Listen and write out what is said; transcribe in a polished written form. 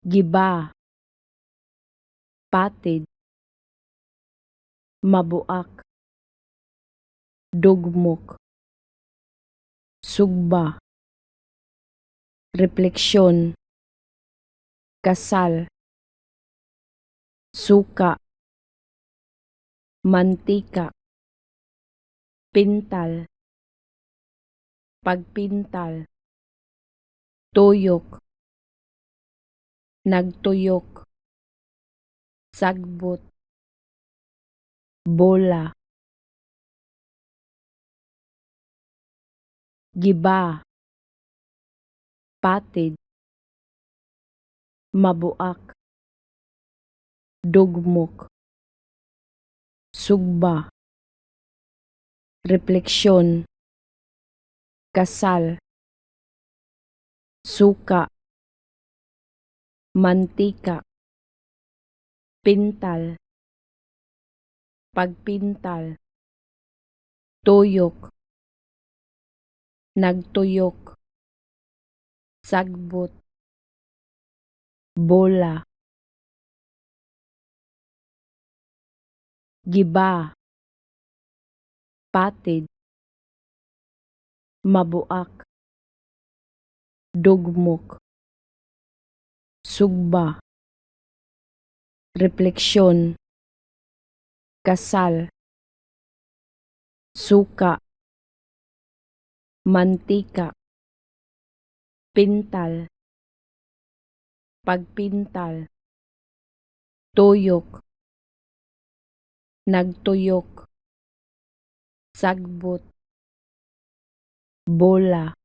giba, patid, mabuak, dugmok, sugba, refleksyon, kasal, suka, mantika, pintal, pagpintal, tuyok, nagtuyok, sagbot, bola, giba, patid, mabuak, dugmok, sugba, refleksyon, kasal, suka, mantika, pintal, pagpintal, tuyok, nagtuyok, sagbot, bola, giba, patid, mabuak, dugmok, sugba, refleksyon, kasal, suka, mantika, pintal, pagpintal, tuyok, nagtuyok, sagbot, bola,